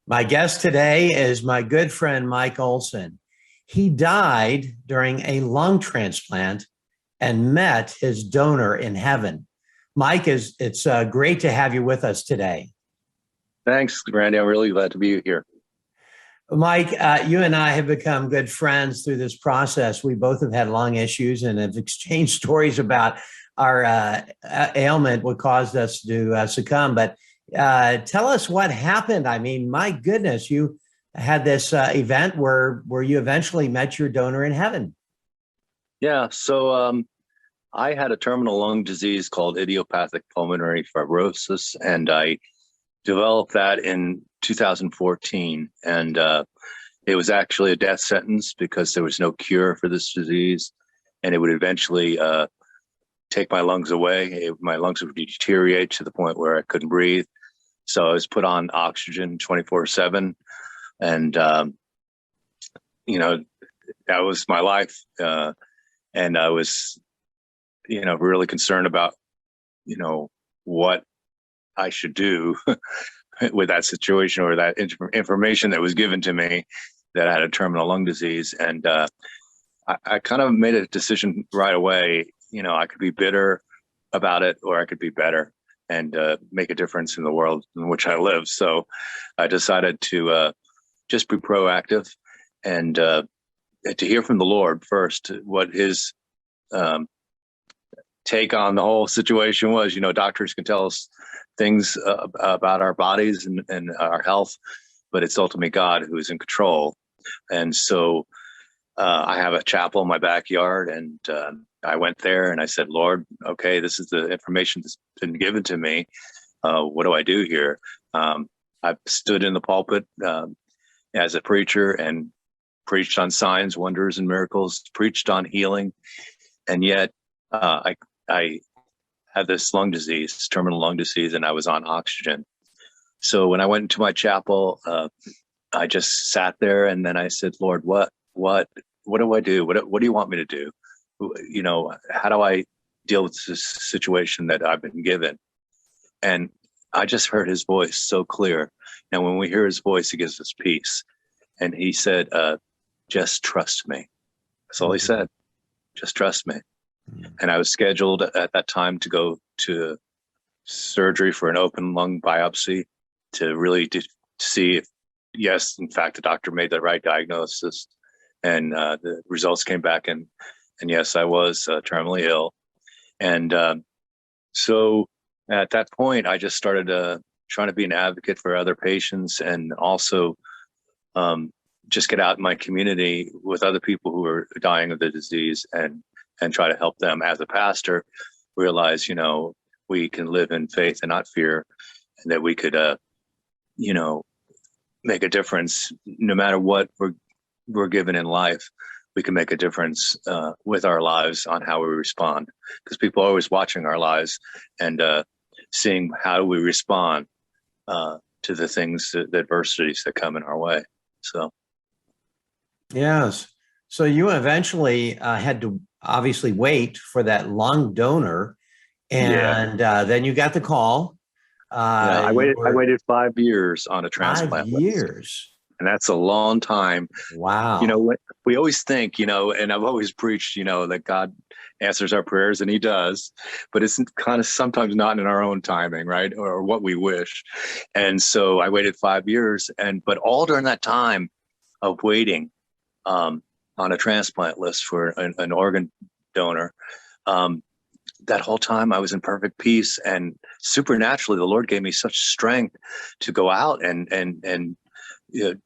My guest today is my good friend, Mike Olson. He died during a lung transplant and met his donor in heaven. Mike, it's great to have you with us today. Thanks, Randy. I'm really glad to be here. Mike, you and I have become good friends through this process. We both have had lung issues and have exchanged stories about our ailment, what caused us to succumb. But tell us what happened. I mean, my goodness, you had this event where you eventually met your donor in heaven. Yeah, I had a terminal lung disease called idiopathic pulmonary fibrosis, and I developed that in 2014. And it was actually a death sentence because there was no cure for this disease, and it would eventually take my lungs away. My lungs would deteriorate to the point where I couldn't breathe. So I was put on oxygen 24/7, and you know that was my life. And I was, really concerned about, what I should do with that situation or that information that was given to me that I had a terminal lung disease. And I kind of made a decision right away. I could be bitter about it, or I could be better and make a difference in the world in which I live. So I decided to just be proactive and to hear from the Lord first, what his take on the whole situation was. Doctors can tell us things about our bodies and our health, but it's ultimately God who is in control. And so I have a chapel in my backyard, and I went there and I said, Lord, okay, this is the information that's been given to me. What do I do here? I've stood in the pulpit as a preacher and preached on signs, wonders, and miracles, preached on healing. And yet I had this lung disease, terminal lung disease, and I was on oxygen. So when I went into my chapel, I just sat there, and then I said, Lord, what do I do? What do you want me to do? How do I deal with this situation that I've been given? And I just heard his voice so clear. And when we hear his voice, he gives us peace. And he said, just trust me. That's all he said. Just trust me. And I was scheduled at that time to go to surgery for an open lung biopsy to really see if, yes, in fact, the doctor made the right diagnosis. And the results came back, and yes, I was terminally ill. And so at that point, I just started trying to be an advocate for other patients, and also just get out in my community with other people who are dying of the disease, and try to help them. As a pastor, realize, we can live in faith and not fear, and that we could, make a difference no matter what we're given in life. We can make a difference with our lives on how we respond, because people are always watching our lives and seeing how we respond to the things, the adversities that come in our way. So. Yes. So you eventually had to obviously wait for that lung donor, Yeah. and then you got the call. Yeah, I You waited. I were waited 5 years on a 5 transplant list, years. and that's a long time. Wow. We always think, and I've always preached, that God answers our prayers, and He does, but it's kind of sometimes not in our own timing, right, or what we wish. And so I waited 5 years, but all during that time of waiting on a transplant list for an organ donor. That whole time I was in perfect peace, and supernaturally the Lord gave me such strength to go out and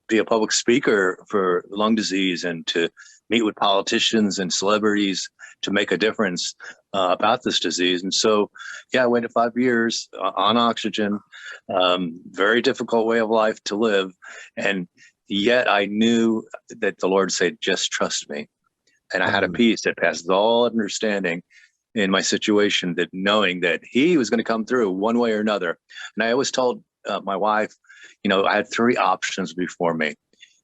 be a public speaker for lung disease, and to meet with politicians and celebrities to make a difference about this disease. And so, yeah, I waited 5 years on oxygen, very difficult way of life to live. And yet I knew that the Lord said, just trust me. And I had a peace that passes all understanding in my situation, that knowing that He was going to come through one way or another. And I always told my wife, I had three options before me.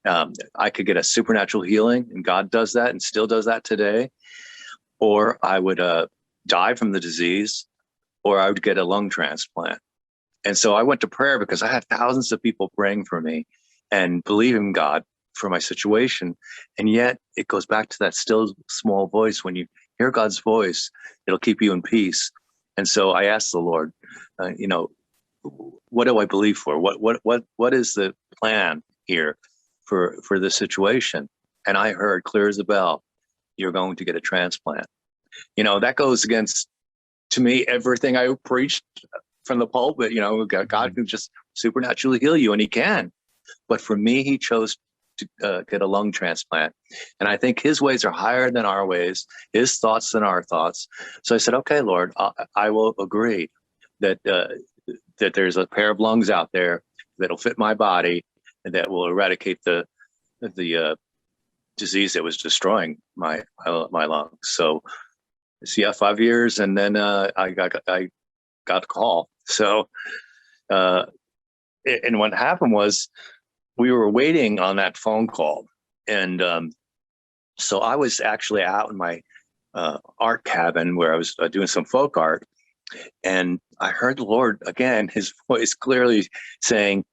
I could get a supernatural healing, and God does that and still does that today, or I would die from the disease, or I would get a lung transplant. And so I went to prayer because I had thousands of people praying for me. and believe in God for my situation. And yet it goes back to that still small voice. When you hear God's voice, it'll keep you in peace. And so I asked the Lord, what do I believe for? What is the plan here for this situation? And I heard clear as a bell, you're going to get a transplant. That goes against, to me, everything I preached from the pulpit. God can just supernaturally heal you, and he can. But for me, he chose to get a lung transplant. And I think his ways are higher than our ways, his thoughts than our thoughts. So I said, okay, Lord, I will agree that there's a pair of lungs out there that'll fit my body and that will eradicate the disease that was destroying my lungs. So, 5 years, and then I got a call. So, and what happened was we were waiting on that phone call, and so I was actually out in my art cabin where I was doing some folk art, and I heard the Lord again, his voice clearly saying,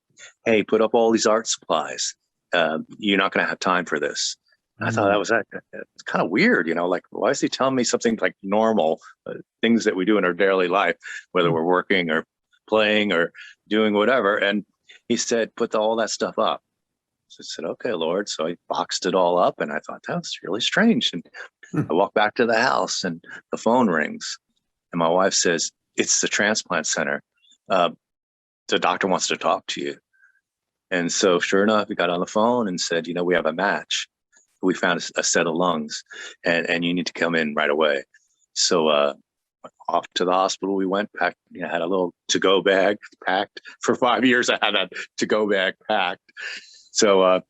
hey, put up all these art supplies. You're not going to have time for this. I thought that was it's kind of weird, like, why is he telling me something like normal, things that we do in our daily life, whether we're working or playing or doing whatever. And he said, put all that stuff up. So I said, okay, Lord. So I boxed it all up, and I thought, that's really strange. And I walked back to the house, and the phone rings, and my wife says, it's the transplant center. The doctor wants to talk to you. And so sure enough, we got on the phone and said, we have a match. We found a set of lungs, and you need to come in right away. So off to the hospital we went, packed, had a little to-go bag packed. For 5 years, I had a to-go bag packed. So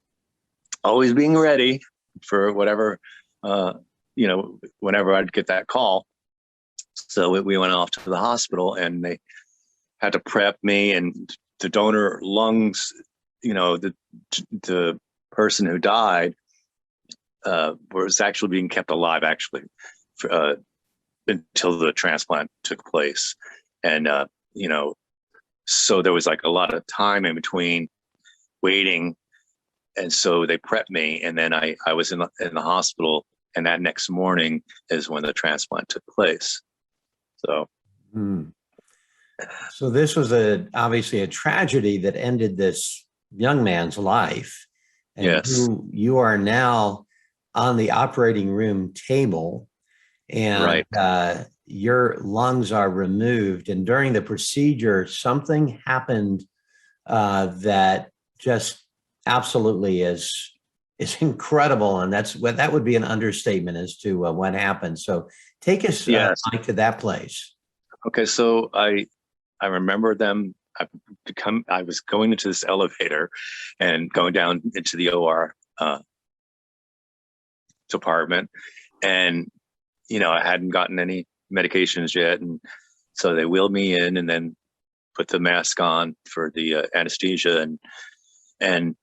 always being ready for whatever, whenever I'd get that call. So we went off to the hospital, and they had to prep me, and the donor lungs, the person who died was actually being kept alive, until the transplant took place. And, so there was like a lot of time in between waiting. And so they prepped me, and then I was in the hospital, and that next morning is when the transplant took place. So. So this was obviously a tragedy that ended this young man's life. And Yes. you are now on the operating room table, and Right. your lungs are removed. And during the procedure, something happened that just absolutely is incredible. And that would be an understatement as to what happened. So take us Yes. Mike, to that place. Okay. So I remember them. I was going into this elevator and going down into the OR department, and I hadn't gotten any medications yet, and so they wheeled me in and then put the mask on for the anesthesia, and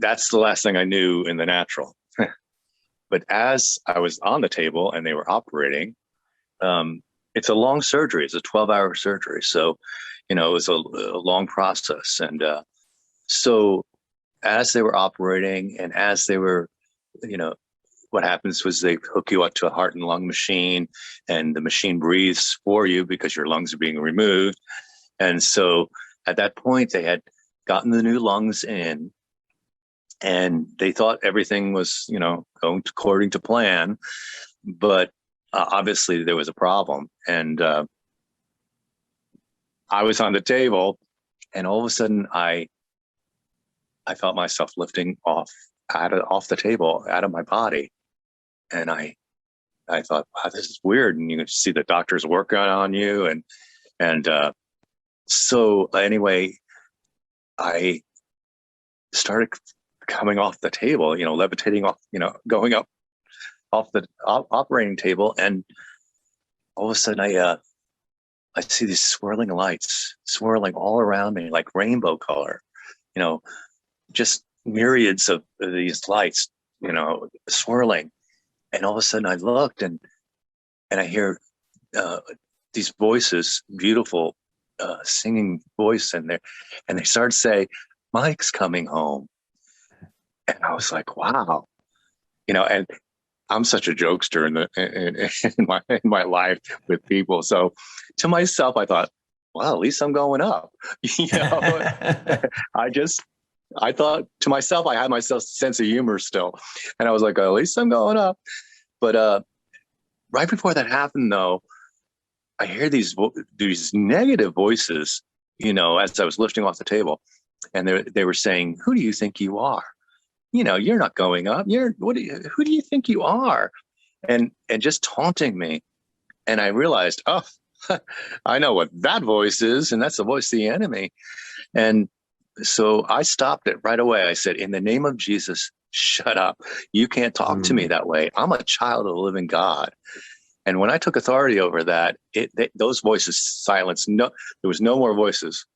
that's the last thing I knew in the natural. But as I was on the table and they were operating, it's a long surgery. It's a 12-hour surgery, so it was a long process. And so as they were operating, and as they were, what happens was they hook you up to a heart and lung machine, and the machine breathes for you because your lungs are being removed. And so at that point, they had gotten the new lungs in, and they thought everything was, going according to plan. But obviously there was a problem. And I was on the table, and all of a sudden I felt myself lifting off the table, out of my body. And I thought, wow, this is weird. And you can see the doctors working on you. And so anyway, I started coming off the table, levitating off, going up off the operating table. And all of a sudden I see these swirling lights swirling all around me, like rainbow color, just myriads of these lights, swirling. And all of a sudden I looked, and I hear these voices, beautiful singing voice in there. And they started to say, Mike's coming home. And I was like, wow, and I'm such a jokester in my life with people. So to myself, I thought, well, at least I'm going up. you know, I just I thought to myself, I had my sense of humor still, and I was like, at least I'm going up. But right before that happened, though, I hear these negative voices, as I was lifting off the table, and they were saying, "Who do you think you are? You're not going up. Who do you think you are?" And just taunting me. And I realized, oh, I know what that voice is, and that's the voice of the enemy. And so I stopped it right away. I said, in the name of Jesus, shut up. You can't talk to me that way. I'm a child of the living God. And when I took authority over that, those voices silenced. No, there was no more voices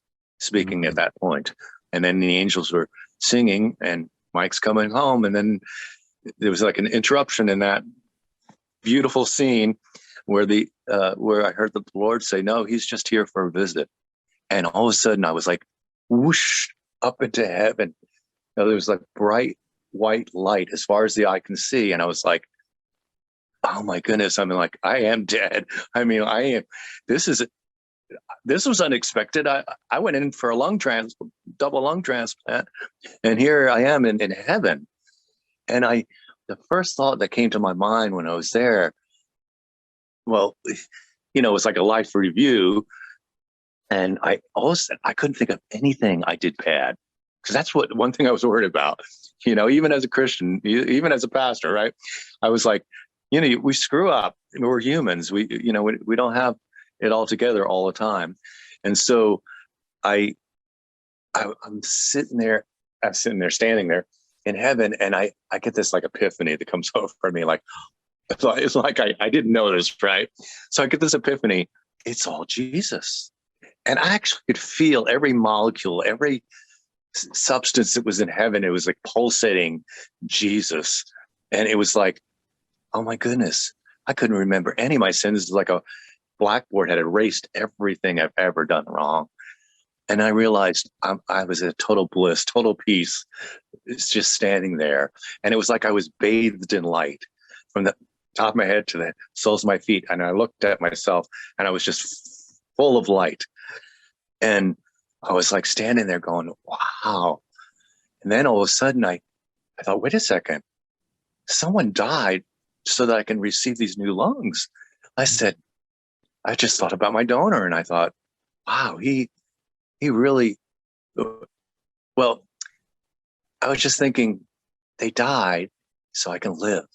speaking at that point. And then the angels were singing, and Mike's coming home. And then there was like an interruption in that beautiful scene where where I heard the Lord say, "No, he's just here for a visit." And all of a sudden, I was like, whoosh, up into heaven. There was like bright white light as far as the eye can see, and I was like, "Oh my goodness!" I mean, like, I am dead. I mean, I am. This was unexpected. I went in for a double lung transplant, and here I am in heaven. And the first thought that came to my mind when I was there, well, it was like a life review. And I couldn't think of anything I did bad, because that's one thing I was worried about, even as a Christian, even as a pastor, right? I was like, we screw up. We're humans. We don't have it all together all the time. And so I'm standing there in heaven, and I get this like epiphany that comes over me. Like, it's like I didn't know this, right? So I get this epiphany. It's all Jesus. And I actually could feel every molecule, every substance that was in heaven. It was like pulsating Jesus. And it was like, oh my goodness, I couldn't remember any of my sins. Like a blackboard had erased everything I've ever done wrong. And I realized I was in total bliss, total peace. It's just standing there. And it was like I was bathed in light from the top of my head to the soles of my feet. And I looked at myself, and I was just full of light. And I was like standing there going, wow. And then all of a sudden I thought, wait a second, someone died so that I can receive these new lungs. I just thought about my donor, and I thought, wow, he really, well, I was just thinking, they died so I can live.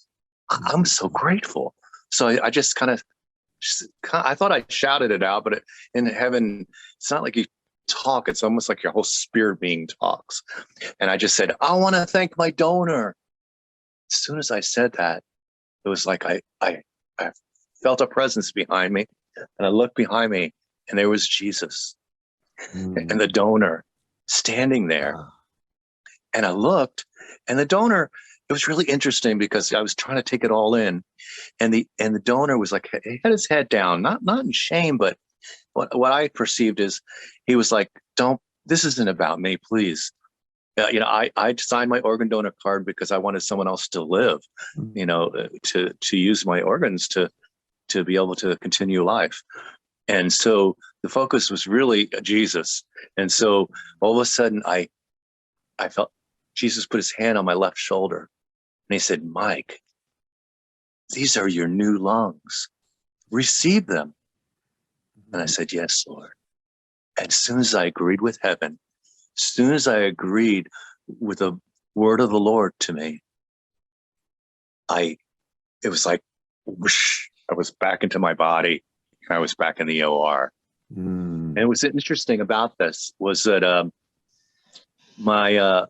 I'm so grateful. So I just kind of, I thought I shouted it out, but in heaven, it's not like you talk. It's almost like your whole spirit being talks. And I just said, I want to thank my donor. As soon as I said that, it was like I felt a presence behind me, and I looked behind me, and there was Jesus and the donor standing there. And I looked, and the donor, it was really interesting because I was trying to take it all in. And the donor was like, he had his head down, not in shame, but what I perceived is he was like, this isn't about me, please. I signed my organ donor card because I wanted someone else to live, to use my organs to be able to continue life. And so the focus was really Jesus. And so all of a sudden I felt Jesus put his hand on my left shoulder, and he said, Mike, these are your new lungs. Receive them. And I said, yes, Lord. And as soon as I agreed with heaven, as soon as I agreed with the word of the Lord to me, it was like, whoosh, I was back into my body. I was back in the OR. And what's interesting about this was that my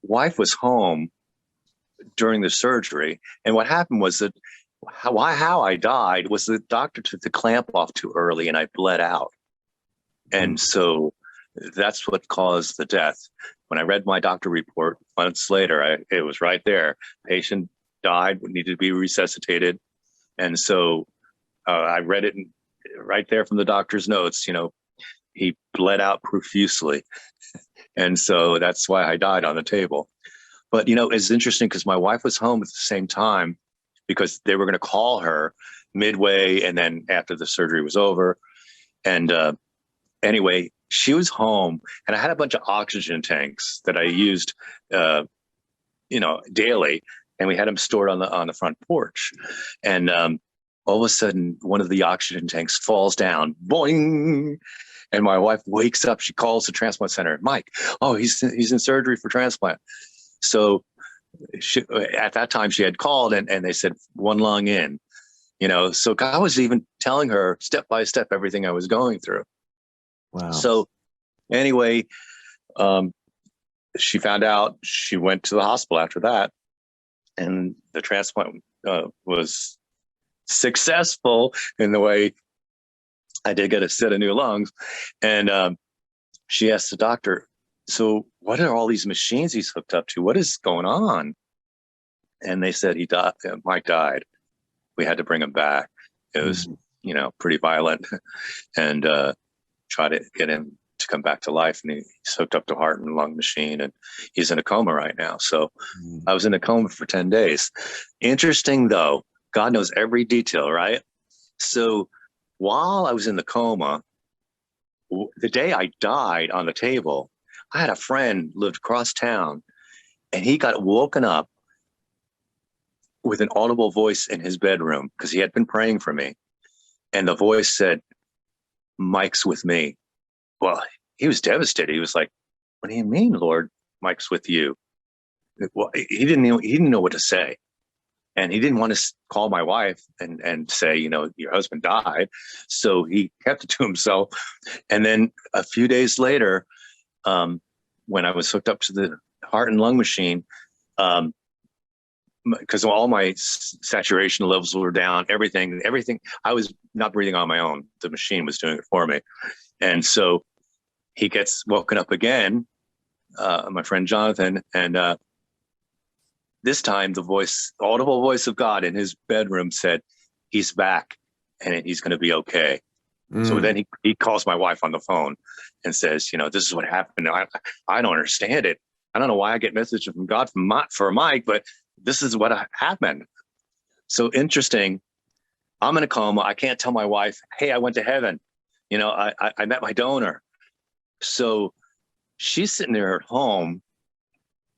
wife was home during the surgery. And what happened was that how I died was the doctor took the clamp off too early, and I bled out. And so that's what caused the death. When I read my doctor report months later, it was right there. Patient died, needed to be resuscitated. And so I read it right there from the doctor's notes. He bled out profusely. And so that's why I died on the table. But, it's interesting because my wife was home at the same time because they were going to call her midway and then after the surgery was over. And anyway, she was home and I had a bunch of oxygen tanks that I used, daily. And we had them stored on the front porch. And all of a sudden, one of the oxygen tanks falls down, boing. And my wife wakes up. She calls the transplant center. Mike, oh, he's in surgery for transplant. So at that time she had called and they said one lung in, so God was even telling her step by step everything I was going through. Wow. So anyway, she found out. She went to the hospital after that, and the transplant was successful in the way I did get a set of new lungs. And she asked the doctor, so what are all these machines he's hooked up to? What is going on? And they said he died. Mike died. We had to bring him back. It was, pretty violent, and try to get him to come back to life. And he's hooked up to heart and lung machine, and he's in a coma right now. So I was in a coma for 10 days. Interesting though, God knows every detail, right? So while I was in the coma, the day I died on the table, I had a friend lived across town, and he got woken up with an audible voice in his bedroom because he had been praying for me. And the voice said, Mike's with me. Well, he was devastated. He was like, what do you mean, Lord, Mike's with you? Well, he didn't know what to say. And he didn't want to call my wife and say, your husband died. So he kept it to himself. And then a few days later, when I was hooked up to the heart and lung machine, because all my saturation levels were down, everything, I was not breathing on my own. The machine was doing it for me. And so he gets woken up again, my friend Jonathan, and this time the audible voice of God in his bedroom said, he's back and he's going to be okay. So then he calls my wife on the phone and says, this is what happened. I don't understand it. I don't know why I get messages from God for Mike, but this is what happened. So interesting. I'm in a coma. I can't tell my wife, hey, I went to heaven. I met my donor. So she's sitting there at home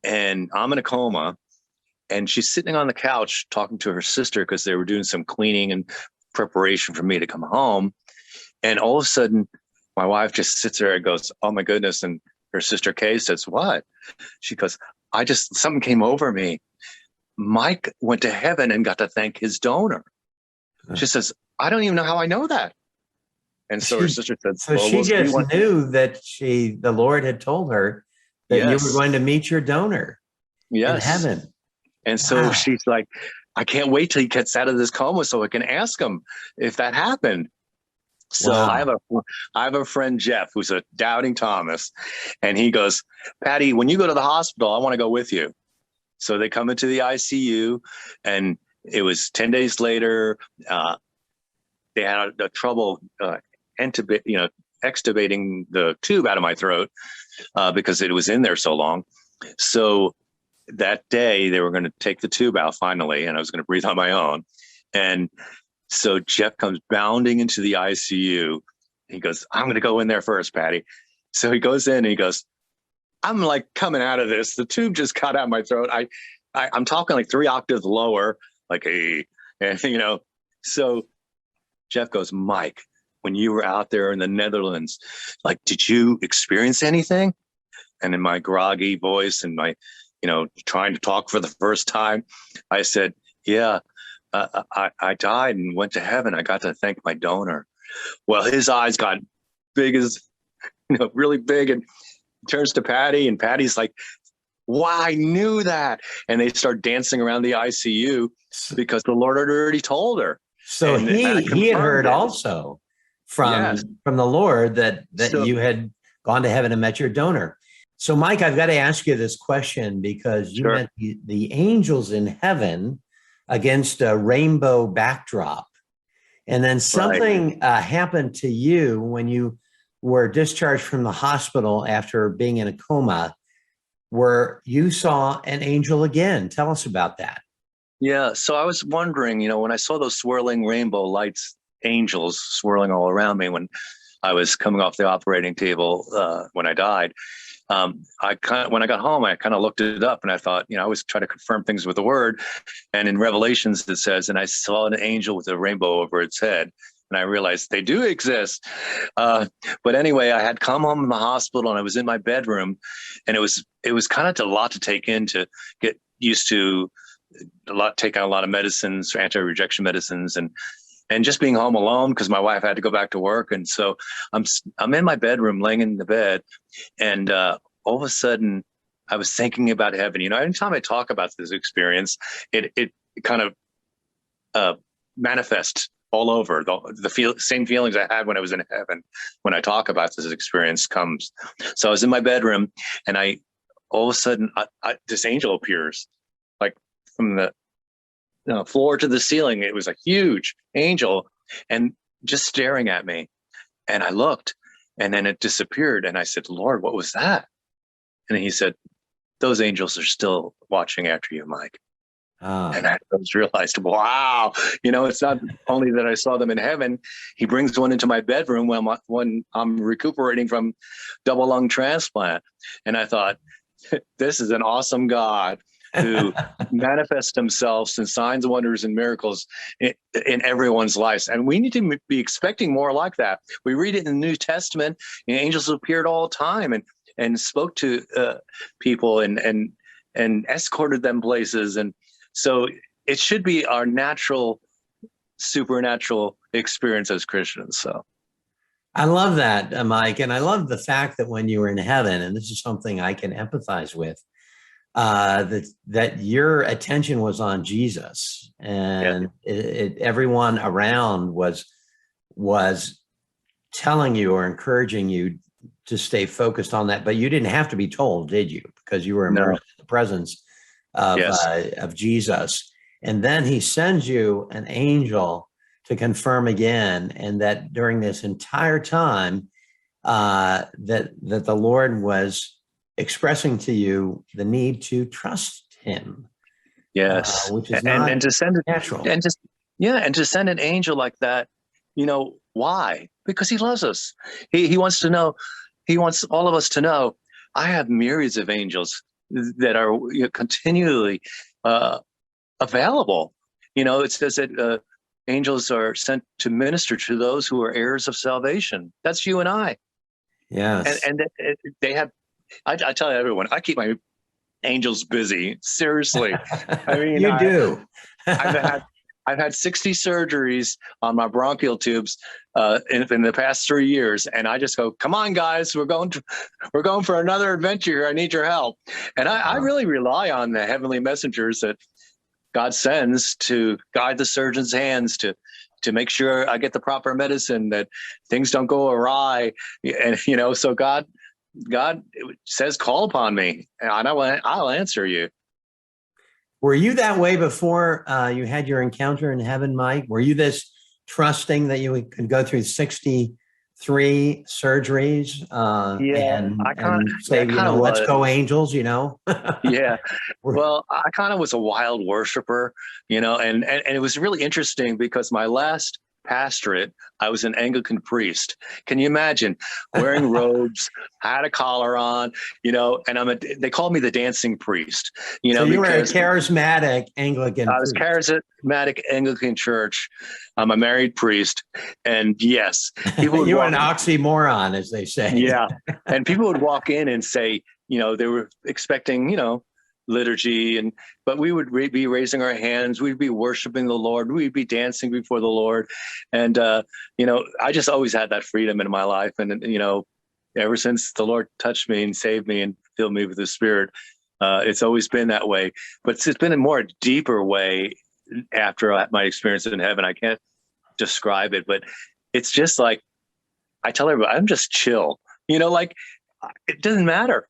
and I'm in a coma, and she's sitting on the couch talking to her sister because they were doing some cleaning and preparation for me to come home. And all of a sudden, my wife just sits there and goes, oh my goodness. And her sister Kay says, what? She goes, something came over me. Mike went to heaven and got to thank his donor. She says, I don't even know how I know that. And so her sister said, so she just knew that the Lord had told her that you were going to meet your donor in heaven. And so she's like, I can't wait till he gets out of this coma so I can ask him if that happened. So I have a friend, Jeff, who's a doubting Thomas, and he goes, Patty, when you go to the hospital, I want to go with you. So they come into the ICU, and it was 10 days later. They had a trouble extubating the tube out of my throat because it was in there so long. So that day they were going to take the tube out finally, and I was going to breathe on my own. And so Jeff comes bounding into the ICU. He goes, I'm going to go in there first, Patty. So he goes in and he goes, I'm like coming out of this. The tube just got out of my throat. I'm talking like 3 octaves lower, like, hey, and, so Jeff goes, Mike, when you were out there in the Netherlands, like, did you experience anything? And in my groggy voice and my, trying to talk for the first time, I said, yeah, I died and went to heaven. I got to thank my donor. Well, his eyes got big as, really big, and turns to Patty, and Patty's like, wow, I knew that. And they start dancing around the ICU because the Lord had already told her. So he had heard also from the Lord that you had gone to heaven and met your donor. So Mike, I've got to ask you this question because you met the angels in heaven against a rainbow backdrop. And then something happened to you when you were discharged from the hospital after being in a coma, where you saw an angel again. Tell us about that. Yeah. So I was wondering, when I saw those swirling rainbow lights, angels swirling all around me when I was coming off the operating table when I died. When I got home, I kind of looked it up and I thought, I always try to confirm things with the word. And in Revelations, it says, and I saw an angel with a rainbow over its head. And I realized they do exist. But anyway, I had come home from the hospital and I was in my bedroom, and it was kind of a lot to take in to get used to. Take out a lot of medicines, anti-rejection medicines, and just being home alone because my wife had to go back to work. And so I'm in my bedroom, laying in the bed, and all of a sudden I was thinking about heaven. Anytime I talk about this experience, it kind of manifests all over. Same feelings I had when I was in heaven when I talk about this experience comes. So I was in my bedroom, and all of a sudden this angel appears, like from the floor to the ceiling. It was a huge angel and just staring at me. And I looked, and then it disappeared. And I said, Lord, what was that? And he said, those angels are still watching after you, Mike. And I just realized, wow, it's not only that I saw them in heaven. He brings one into my bedroom when I'm recuperating from double lung transplant. And I thought, this is an awesome God who manifests themselves in signs, wonders, and miracles in everyone's lives. And we need to be expecting more like that. We read it in the New Testament, angels appeared all the time and spoke to people and escorted them places. And so it should be our natural, supernatural experience as Christians. So I love that, Mike. And I love the fact that when you were in heaven, and this is something I can empathize with, that your attention was on Jesus, and everyone around was telling you or encouraging you to stay focused on that. But you didn't have to be told, did you? Because you were immersed in the presence of Jesus. And then he sends you an angel to confirm again, and that during this entire time, that the Lord was expressing to you the need to trust him. Yes, which is not and to send it natural. and to send an angel like that, why? Because he loves us. He wants to know. He wants all of us to know. I have myriads of angels that are continually available. It says that angels are sent to minister to those who are heirs of salvation. That's you and I. Yes, and they have. I tell everyone, I keep my angels busy. Seriously, I mean, you do. I've had 60 surgeries on my bronchial tubes in the past 3 years, and I just go, "Come on, guys, we're going for another adventure here. I need your help." And I really rely on the heavenly messengers that God sends to guide the surgeon's hands to make sure I get the proper medicine, that things don't go awry, and so God says, "Call upon me, and I'll answer you." Were you that way before you had your encounter in heaven, Mike? Were you this trusting that you could go through 63 surgeries and say, let's go angels, Yeah. Well, I kind of was a wild worshiper, and it was really interesting because my last pastorate, I was an Anglican priest. Can you imagine wearing robes, had a collar on, and they called me the dancing priest, so you were a charismatic Anglican I was charismatic Anglican church. I'm a married priest. And yes, people you were an oxymoron, as they say. Yeah. And people would walk in and say, they were expecting, liturgy, but we would be raising our hands, we'd be worshiping the Lord, we'd be dancing before the Lord. And I just always had that freedom in my life. And ever since the Lord touched me and saved me and filled me with the Spirit, it's always been that way. But it's been a more deeper way after my experience in heaven. I can't describe it, but it's just like I tell everybody, I'm just chill, like it doesn't matter.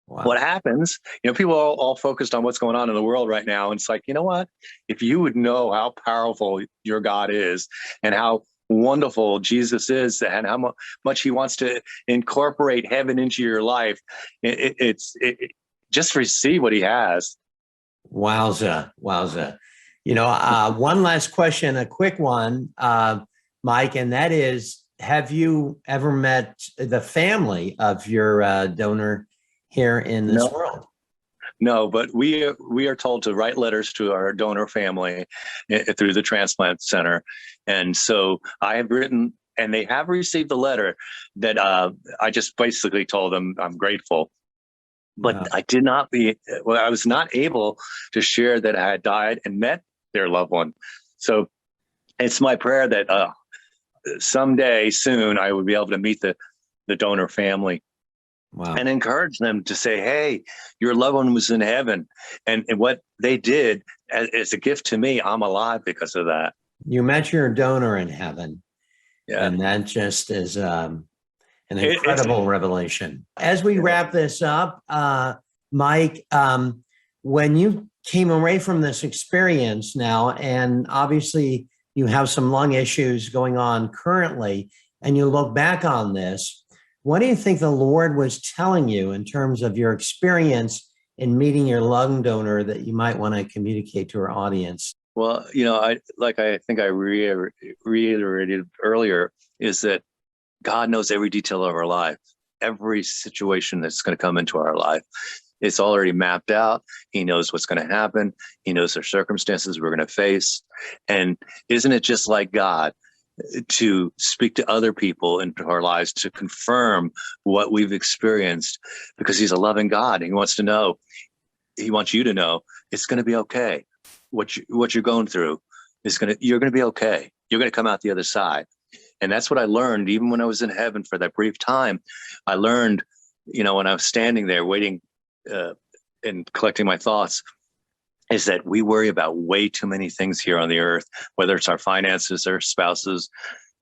Wow. What happens, people are all focused on what's going on in the world right now. And it's like, you know what, if you would know how powerful your God is and how wonderful Jesus is and how much he wants to incorporate heaven into your life. Just see what he has. Wowza, wowza. One last question, a quick one, Mike, and that is, have you ever met the family of your donor here in this world? No, but we are told to write letters to our donor family through the Transplant Center. And so I have written, and they have received the letter that I just basically told them I'm grateful. But I was not able to share that I had died and met their loved one. So it's my prayer that someday soon I would be able to meet the donor family. Wow. And encourage them to say, hey, your loved one was in heaven. And what they did as a gift to me, I'm alive because of that. You met your donor in heaven. Yeah. And that just is an incredible revelation. As we wrap this up, Mike, when you came away from this experience now, and obviously you have some lung issues going on currently, and you look back on this, what do you think the Lord was telling you in terms of your experience in meeting your lung donor that you might want to communicate to our audience? Well, I think I reiterated earlier, is that God knows every detail of our life, every situation that's going to come into our life. It's already mapped out. He knows what's going to happen. He knows the circumstances we're going to face. And isn't it just like God to speak to other people into our lives to confirm what we've experienced, because he's a loving God. And he wants you to know it's going to be okay. What you're going through you're going to be okay. You're going to come out the other side. And that's what I learned, even when I was in heaven for that brief time. I learned, when I was standing there waiting and collecting my thoughts, is that we worry about way too many things here on the earth, whether it's our finances or spouses,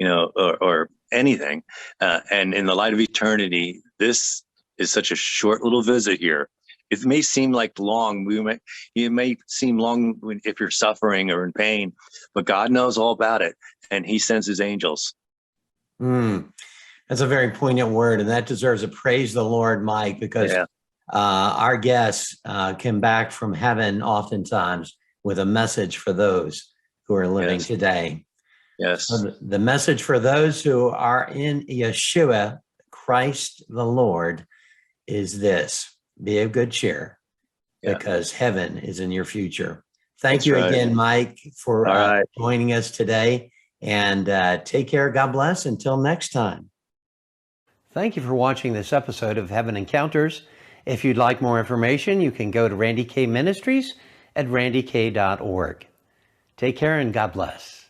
or anything. And in the light of eternity, this is such a short little visit here. It may seem like long. It may seem long if you're suffering or in pain, but God knows all about it, and he sends his angels. That's a very poignant word, and that deserves a praise the Lord, Mike, because our guests come back from heaven oftentimes with a message for those who are living today. Yes. So the message for those who are in Yeshua, Christ the Lord, is this: be of good cheer, because heaven is in your future. Thank you again, Mike, for joining us today. And take care. God bless. Until next time. Thank you for watching this episode of Heaven Encounters. If you'd like more information, you can go to Randy K Ministries at randyk.org. Take care and God bless.